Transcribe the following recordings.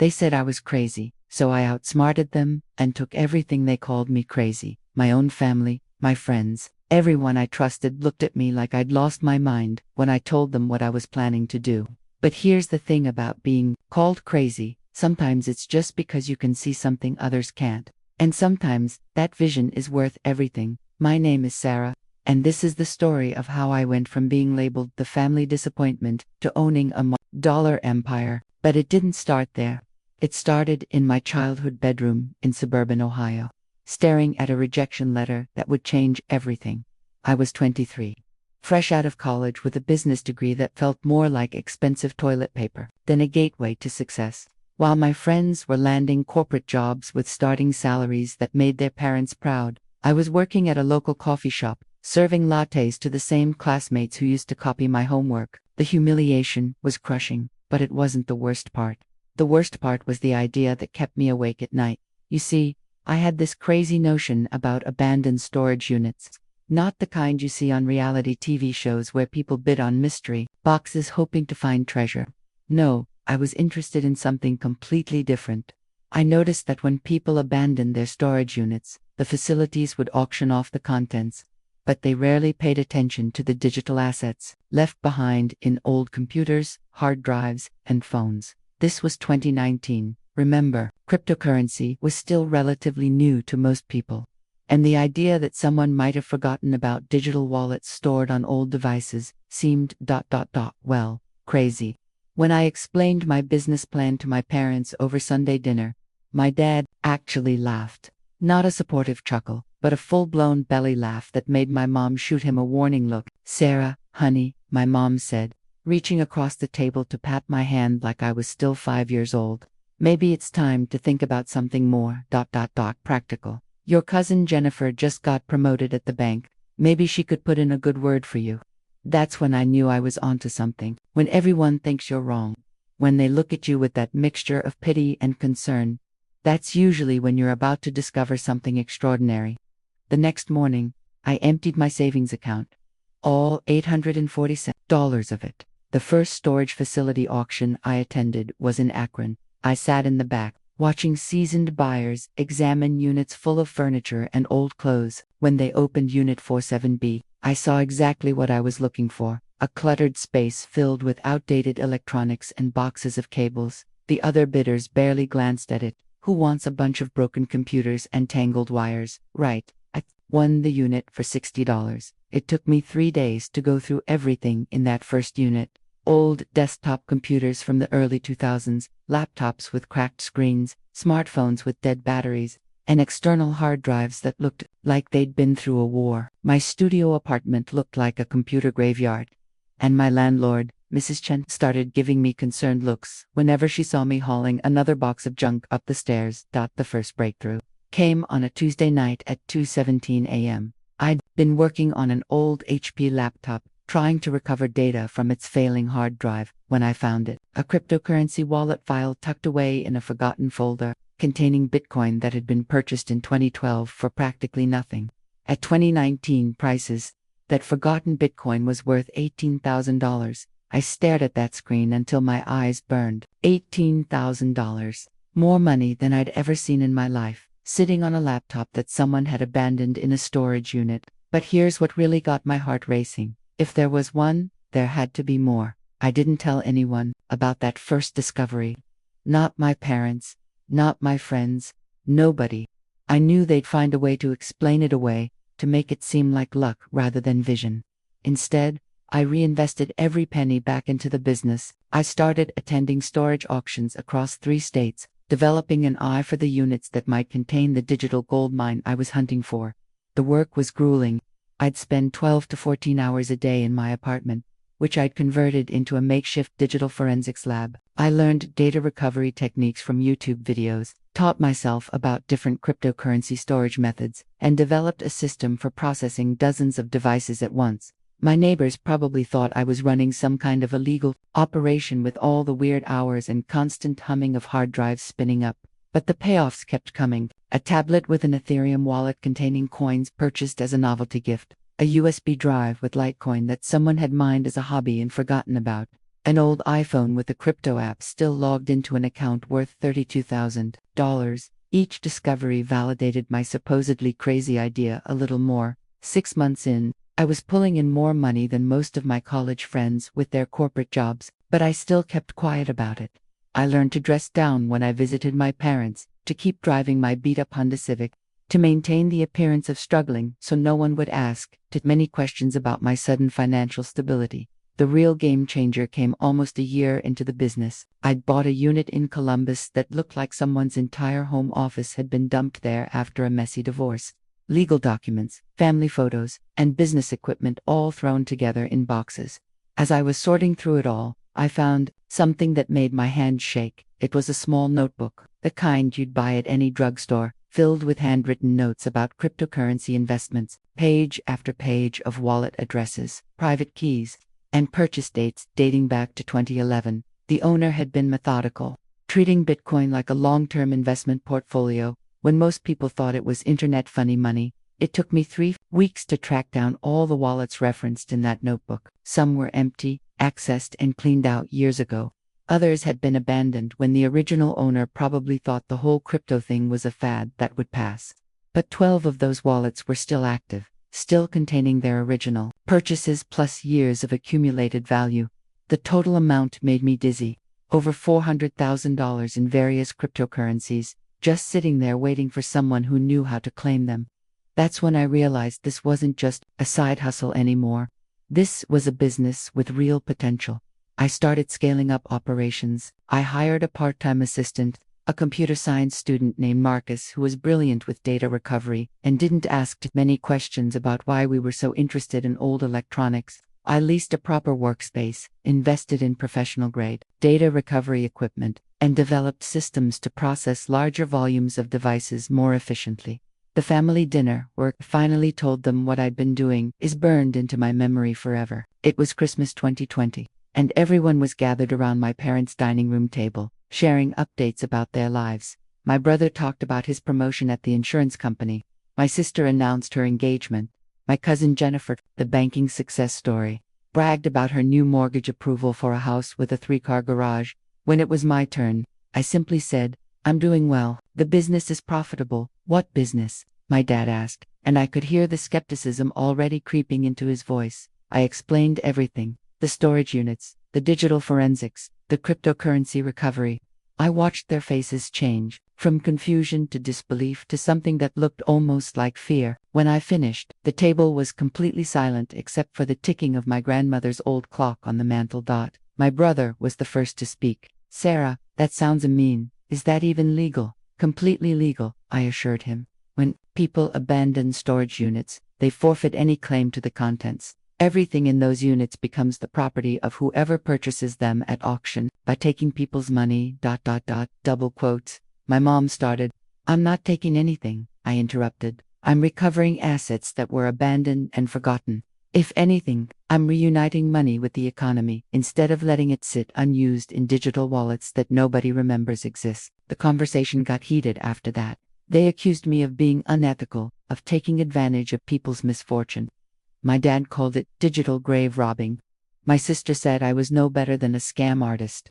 They said I was crazy, so I outsmarted them and took everything they called me crazy. My own family, my friends, everyone I trusted looked at me like I'd lost my mind when I told them what I was planning to do. But here's the thing about being called crazy: sometimes it's just because you can see something others can't. And sometimes that vision is worth everything. My name is Sarah, and this is the story of how I went from being labeled the family disappointment to owning a dollar empire. But it didn't start there. It started in my childhood bedroom in suburban Ohio, staring at a rejection letter that would change everything. I was 23, fresh out of college with a business degree that felt more like expensive toilet paper than a gateway to success. While my friends were landing corporate jobs with starting salaries that made their parents proud, I was working at a local coffee shop, serving lattes to the same classmates who used to copy my homework. The humiliation was crushing, but it wasn't the worst part. The worst part was the idea that kept me awake at night. You see, I had this crazy notion about abandoned storage units. Not the kind you see on reality TV shows where people bid on mystery boxes hoping to find treasure. No, I was interested in something completely different. I noticed that when people abandoned their storage units, the facilities would auction off the contents, but they rarely paid attention to the digital assets left behind in old computers, hard drives, and phones. This was 2019. Remember, cryptocurrency was still relatively new to most people, and the idea that someone might have forgotten about digital wallets stored on old devices seemed well, crazy. When I explained my business plan to my parents over Sunday dinner, my dad actually laughed. Not a supportive chuckle, but a full-blown belly laugh that made my mom shoot him a warning look. "Sarah, honey," my mom said, reaching across the table to pat my hand like I was still 5 years old. "Maybe it's time to think about something more practical. Your cousin Jennifer just got promoted at the bank. Maybe she could put in a good word for you." That's when I knew I was onto something. When everyone thinks you're wrong, when they look at you with that mixture of pity and concern, that's usually when you're about to discover something extraordinary. The next morning, I emptied my savings account, all $847 of it. The first storage facility auction I attended was in Akron. I sat in the back, watching seasoned buyers examine units full of furniture and old clothes. When they opened Unit 47B, I saw exactly what I was looking for: a cluttered space filled with outdated electronics and boxes of cables. The other bidders barely glanced at it. Who wants a bunch of broken computers and tangled wires? Right. I won the unit for $60. It took me 3 days to go through everything in that first unit. Old desktop computers from the early 2000s, laptops with cracked screens, smartphones with dead batteries, and external hard drives that looked like they'd been through a war. My studio apartment looked like a computer graveyard, and my landlord, Mrs. Chen, started giving me concerned looks whenever she saw me hauling another box of junk up the stairs. The first breakthrough came on a Tuesday night at 2:17 a.m. I'd been working on an old HP laptop, trying to recover data from its failing hard drive, when I found it. A cryptocurrency wallet file tucked away in a forgotten folder, containing Bitcoin that had been purchased in 2012 for practically nothing. At 2019 prices, that forgotten Bitcoin was worth $18,000. I stared at that screen until my eyes burned. $18,000. More money than I'd ever seen in my life, sitting on a laptop that someone had abandoned in a storage unit. But here's what really got my heart racing. If there was one, there had to be more. I didn't tell anyone about that first discovery. Not my parents, not my friends, nobody. I knew they'd find a way to explain it away, to make it seem like luck rather than vision. Instead, I reinvested every penny back into the business. I started attending storage auctions across 3 states, developing an eye for the units that might contain the digital gold mine I was hunting for. The work was grueling. I'd spend 12 to 14 hours a day in my apartment, which I'd converted into a makeshift digital forensics lab. I learned data recovery techniques from YouTube videos, taught myself about different cryptocurrency storage methods, and developed a system for processing dozens of devices at once. My neighbors probably thought I was running some kind of illegal operation with all the weird hours and constant humming of hard drives spinning up. But the payoffs kept coming. A tablet with an Ethereum wallet containing coins purchased as a novelty gift. A USB drive with Litecoin that someone had mined as a hobby and forgotten about. An old iPhone with a crypto app still logged into an account worth $32,000. Each discovery validated my supposedly crazy idea a little more. 6 months in, I was pulling in more money than most of my college friends with their corporate jobs, but I still kept quiet about it. I learned to dress down when I visited my parents, to keep driving my beat-up Honda Civic, to maintain the appearance of struggling so no one would ask too many questions about my sudden financial stability. The real game changer came almost a year into the business. I'd bought a unit in Columbus that looked like someone's entire home office had been dumped there after a messy divorce. Legal documents, family photos, and business equipment all thrown together in boxes. As I was sorting through it all, I found something that made my hand shake. It was a small notebook, the kind you'd buy at any drugstore, filled with handwritten notes about cryptocurrency investments, page after page of wallet addresses, private keys, and purchase dates dating back to 2011. The owner had been methodical, treating Bitcoin like a long-term investment portfolio when most people thought it was internet funny money. It took me 3 weeks to track down all the wallets referenced in that notebook. Some were empty, accessed and cleaned out years ago. Others had been abandoned when the original owner probably thought the whole crypto thing was a fad that would pass. But 12 of those wallets were still active, still containing their original purchases plus years of accumulated value. The total amount made me dizzy. Over $400,000 in various cryptocurrencies, just sitting there waiting for someone who knew how to claim them. That's when I realized this wasn't just a side hustle anymore. This was a business with real potential. I started scaling up operations. I hired a part-time assistant, a computer science student named Marcus who was brilliant with data recovery and didn't ask too many questions about why we were so interested in old electronics. I leased a proper workspace, invested in professional-grade data recovery equipment, and developed systems to process larger volumes of devices more efficiently. The family dinner, where I finally told them what I'd been doing, is burned into my memory forever. It was Christmas 2020. And everyone was gathered around my parents' dining room table, sharing updates about their lives. My brother talked about his promotion at the insurance company. My sister announced her engagement. My cousin Jennifer, the banking success story, bragged about her new mortgage approval for a house with a 3-car garage. When it was my turn, I simply said, "I'm doing well. The business is profitable." "What business?" my dad asked, and I could hear the skepticism already creeping into his voice. I explained everything. The storage units, the digital forensics, the cryptocurrency recovery. I watched their faces change, from confusion to disbelief to something that looked almost like fear. When I finished, the table was completely silent except for the ticking of my grandmother's old clock on the mantel dot. My brother was the first to speak. "Sarah, that sounds mean. Is that even legal?" "Completely legal," I assured him. When people abandon storage units, they forfeit any claim to the contents. Everything in those units becomes the property of whoever purchases them at auction by taking people's money, ... double quotes. My mom started. "I'm not taking anything," I interrupted. "I'm recovering assets that were abandoned and forgotten. If anything, I'm reuniting money with the economy instead of letting it sit unused in digital wallets that nobody remembers exist." The conversation got heated after that. They accused me of being unethical, of taking advantage of people's misfortune. My dad called it digital grave robbing. My sister said I was no better than a scam artist.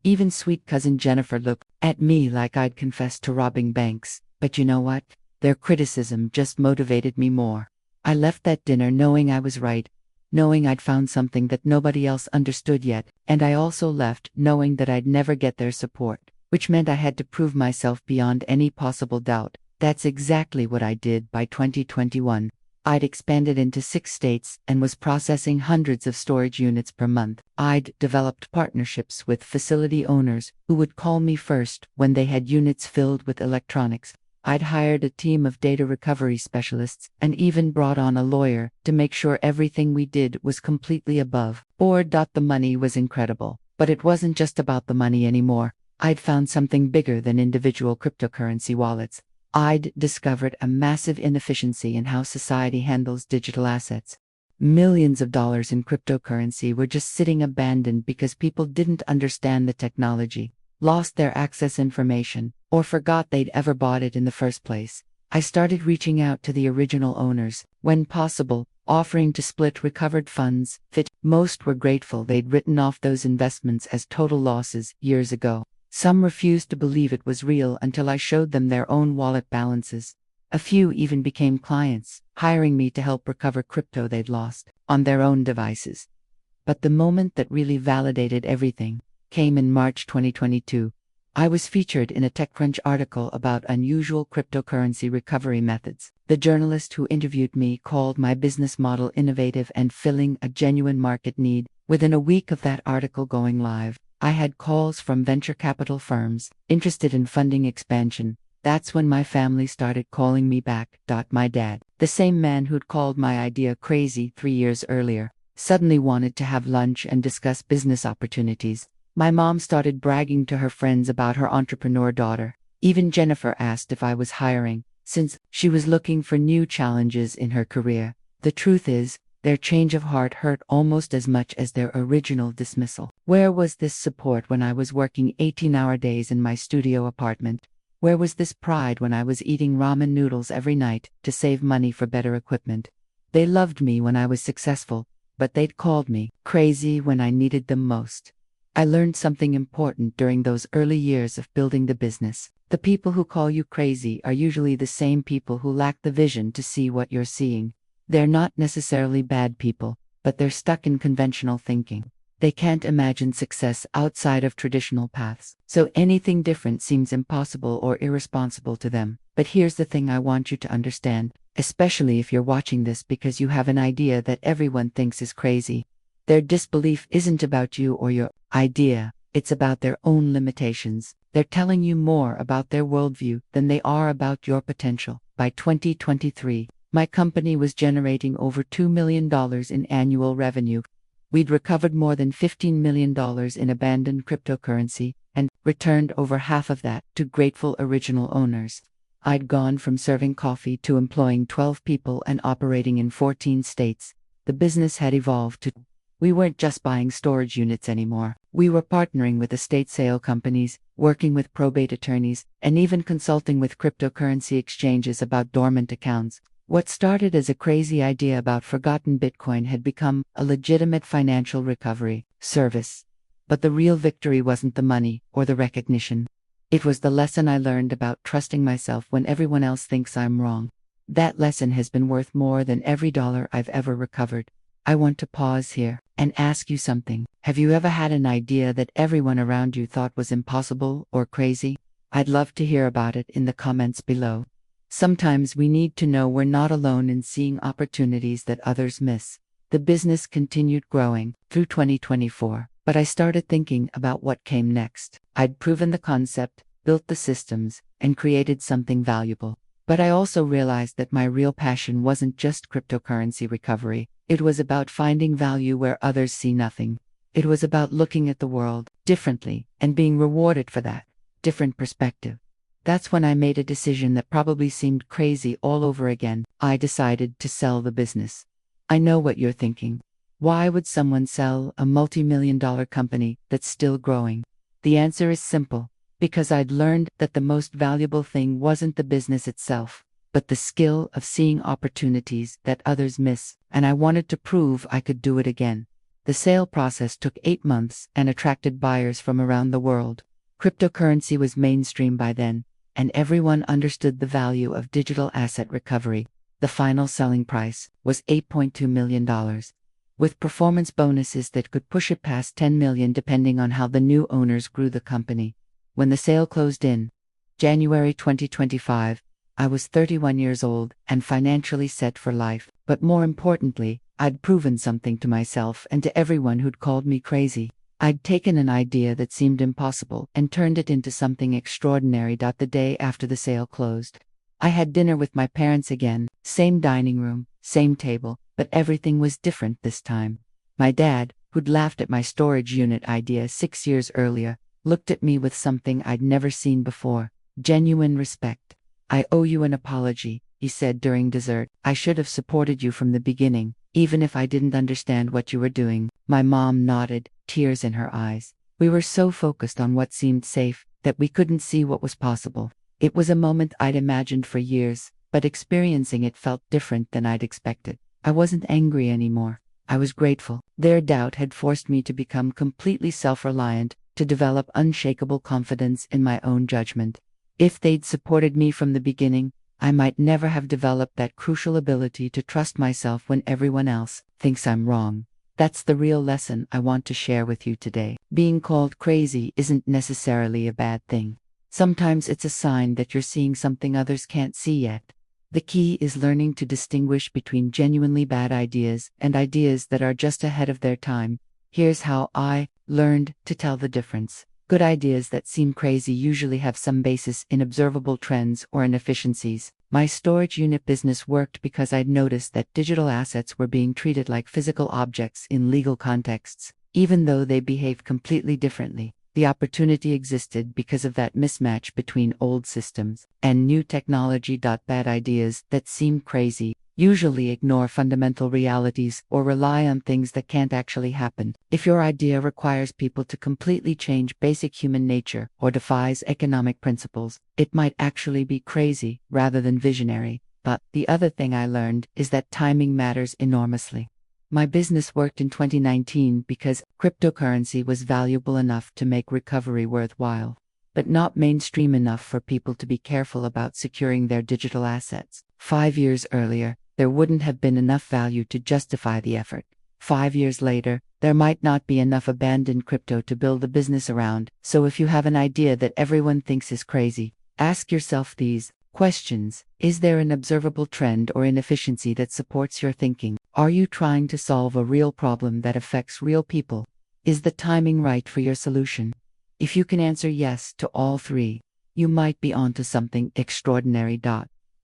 Even sweet cousin Jennifer looked at me like I'd confessed to robbing banks. But you know what? Their criticism just motivated me more. I left that dinner knowing I was right, knowing I'd found something that nobody else understood yet, and I also left knowing that I'd never get their support, which meant I had to prove myself beyond any possible doubt. That's exactly what I did by 2021. I'd expanded into 6 states and was processing hundreds of storage units per month. I'd developed partnerships with facility owners who would call me first when they had units filled with electronics. I'd hired a team of data recovery specialists and even brought on a lawyer to make sure everything we did was completely above board. The money was incredible, but it wasn't just about the money anymore. I'd found something bigger than individual cryptocurrency wallets. I'd discovered a massive inefficiency in how society handles digital assets. Millions of dollars in cryptocurrency were just sitting abandoned because people didn't understand the technology, lost their access information, or forgot they'd ever bought it in the first place. I started reaching out to the original owners, when possible, offering to split recovered funds. Most were grateful they'd written off those investments as total losses years ago. Some refused to believe it was real until I showed them their own wallet balances. A few even became clients, hiring me to help recover crypto they'd lost on their own devices. But the moment that really validated everything came in March 2022. I was featured in a TechCrunch article about unusual cryptocurrency recovery methods. The journalist who interviewed me called my business model innovative and filling a genuine market need. Within a week of that article going live, I had calls from venture capital firms interested in funding expansion. That's when my family started calling me back. My dad, the same man who'd called my idea crazy 3 years earlier, suddenly wanted to have lunch and discuss business opportunities. My mom started bragging to her friends about her entrepreneur daughter. Even Jennifer asked if I was hiring, since she was looking for new challenges in her career. The truth is, their change of heart hurt almost as much as their original dismissal. Where was this support when I was working 18-hour days in my studio apartment? Where was this pride when I was eating ramen noodles every night to save money for better equipment? They loved me when I was successful, but they'd called me crazy when I needed them most. I learned something important during those early years of building the business. The people who call you crazy are usually the same people who lack the vision to see what you're seeing. They're not necessarily bad people, but they're stuck in conventional thinking. They can't imagine success outside of traditional paths, so anything different seems impossible or irresponsible to them. But here's the thing I want you to understand, especially if you're watching this because you have an idea that everyone thinks is crazy. Their disbelief isn't about you or your idea, it's about their own limitations. They're telling you more about their worldview than they are about your potential. By 2023, my company was generating over $2 million in annual revenue. We'd recovered more than $15 million in abandoned cryptocurrency and returned over half of that to grateful original owners. I'd gone from serving coffee to employing 12 people and operating in 14 states. The business had evolved to we weren't just buying storage units anymore. We were partnering with estate sale companies, working with probate attorneys, and even consulting with cryptocurrency exchanges about dormant accounts. What started as a crazy idea about forgotten Bitcoin had become a legitimate financial recovery service. But the real victory wasn't the money or the recognition. It was the lesson I learned about trusting myself when everyone else thinks I'm wrong. That lesson has been worth more than every dollar I've ever recovered. I want to pause here and ask you something. Have you ever had an idea that everyone around you thought was impossible or crazy? I'd love to hear about it in the comments below. Sometimes we need to know we're not alone in seeing opportunities that others miss. The business continued growing through 2024, but I started thinking about what came next. I'd proven the concept, built the systems, and created something valuable. But I also realized that my real passion wasn't just cryptocurrency recovery. It was about finding value where others see nothing. It was about looking at the world differently and being rewarded for that different perspective. That's when I made a decision that probably seemed crazy all over again. I decided to sell the business. I know what you're thinking. Why would someone sell a multi-million-dollar company that's still growing? The answer is simple. Because I'd learned that the most valuable thing wasn't the business itself, but the skill of seeing opportunities that others miss, and I wanted to prove I could do it again. The sale process took 8 months and attracted buyers from around the world. Cryptocurrency was mainstream by then, and everyone understood the value of digital asset recovery. The final selling price was $8.2 million, with performance bonuses that could push it past $10 million depending on how the new owners grew the company. When the sale closed in January 2025, I was 31 years old and financially set for life. But more importantly, I'd proven something to myself and to everyone who'd called me crazy. I'd taken an idea that seemed impossible and turned it into something extraordinary. The day after the sale closed, I had dinner with my parents again, same dining room, same table, but everything was different this time. My dad, who'd laughed at my storage unit idea 6 years earlier, looked at me with something I'd never seen before, genuine respect. "I owe you an apology," he said during dessert. "I should have supported you from the beginning, even if I didn't understand what you were doing." My mom nodded, tears in her eyes. We were so focused on what seemed safe that we couldn't see what was possible. It was a moment I'd imagined for years, but experiencing it felt different than I'd expected. I wasn't angry anymore. I was grateful. Their doubt had forced me to become completely self-reliant, to develop unshakable confidence in my own judgment. If they'd supported me from the beginning, I might never have developed that crucial ability to trust myself when everyone else thinks I'm wrong. That's the real lesson I want to share with you today. Being called crazy isn't necessarily a bad thing. Sometimes it's a sign that you're seeing something others can't see yet. The key is learning to distinguish between genuinely bad ideas and ideas that are just ahead of their time. Here's how I learned to tell the difference. Good ideas that seem crazy usually have some basis in observable trends or inefficiencies. My storage unit business worked because I'd noticed that digital assets were being treated like physical objects in legal contexts, even though they behave completely differently. The opportunity existed because of that mismatch between old systems and new technology. Bad ideas that seem crazy usually ignore fundamental realities or rely on things that can't actually happen. If your idea requires people to completely change basic human nature or defies economic principles, it might actually be crazy rather than visionary. But the other thing I learned is that timing matters enormously. My business worked in 2019 because cryptocurrency was valuable enough to make recovery worthwhile, but not mainstream enough for people to be careful about securing their digital assets. 5 years earlier, there wouldn't have been enough value to justify the effort. 5 years later, there might not be enough abandoned crypto to build a business around. So if you have an idea that everyone thinks is crazy, ask yourself these questions. Is there an observable trend or inefficiency that supports your thinking? Are you trying to solve a real problem that affects real people? Is the timing right for your solution? If you can answer yes to all three, you might be onto something extraordinary.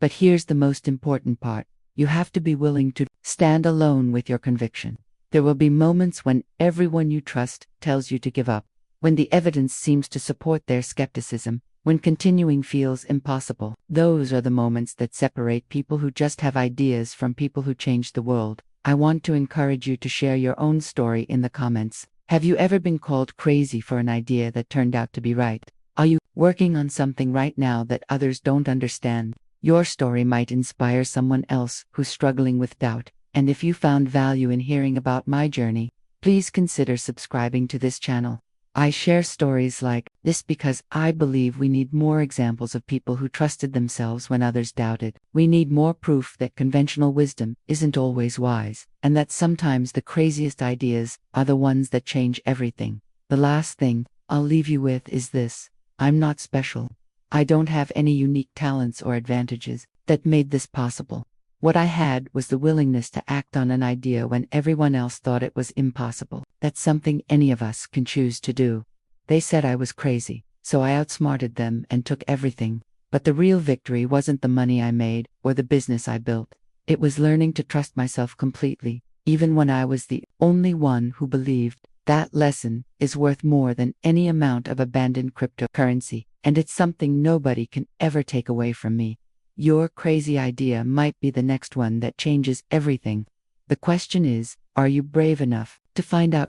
But here's the most important part. You have to be willing to stand alone with your conviction. There will be moments when everyone you trust tells you to give up, when the evidence seems to support their skepticism, when continuing feels impossible. Those are the moments that separate people who just have ideas from people who change the world. I want to encourage you to share your own story in the comments. Have you ever been called crazy for an idea that turned out to be right? Are you working on something right now that others don't understand? Your story might inspire someone else who's struggling with doubt. And if you found value in hearing about my journey, please consider subscribing to this channel. I share stories like this because I believe we need more examples of people who trusted themselves when others doubted. We need more proof that conventional wisdom isn't always wise, and that sometimes the craziest ideas are the ones that change everything. The last thing I'll leave you with is this: I'm not special. I don't have any unique talents or advantages that made this possible. What I had was the willingness to act on an idea when everyone else thought it was impossible. That's something any of us can choose to do. They said I was crazy, so I outsmarted them and took everything. But the real victory wasn't the money I made or the business I built. It was learning to trust myself completely, even when I was the only one who believed. That lesson is worth more than any amount of abandoned cryptocurrency, and it's something nobody can ever take away from me. Your crazy idea might be the next one that changes everything. The question is, are you brave enough to find out